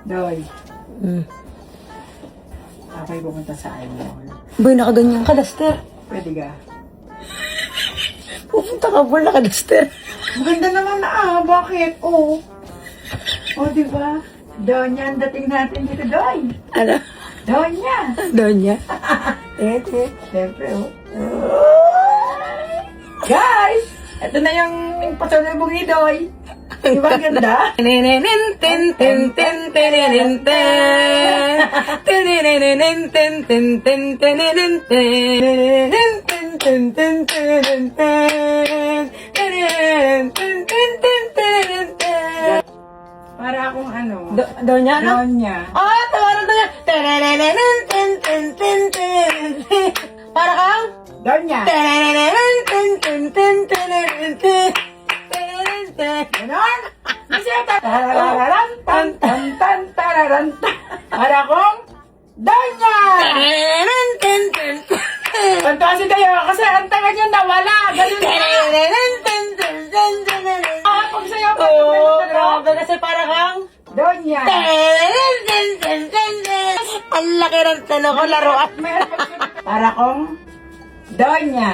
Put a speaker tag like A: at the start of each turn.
A: Doy,
B: Hmm.
A: ako'y pumunta sa mall.
B: Boy, nakaganyan ka, Duster.
A: Pwede ka?
B: Pupunta ka, boy, naka-Duster.
A: Maganda naman na bakit? Oo. Diba? Donya, ang dating natin dito, Doy.
B: Ano?
A: Donya.
B: Donya. Tete.
A: Siyempre, Guys, ito na yung pasalubong ni Doy. Di ba ganda? Para akong ano?
B: Donya, ano?
A: Donya.
B: Ah, tawaran Donya. Para kang?
A: Donya. Ganon? Kasi tarararan, tan, tan, tan, tararan, tan. Para akong Donya! Kanta kasi kayo, kasi ang taga nyo nawala. Ganun na. Pagsayaw pa.
B: Oo, grabe kasi para kang?
A: Donya.
B: Ang laki ng talo ko, laruan.
A: Para akong Donya.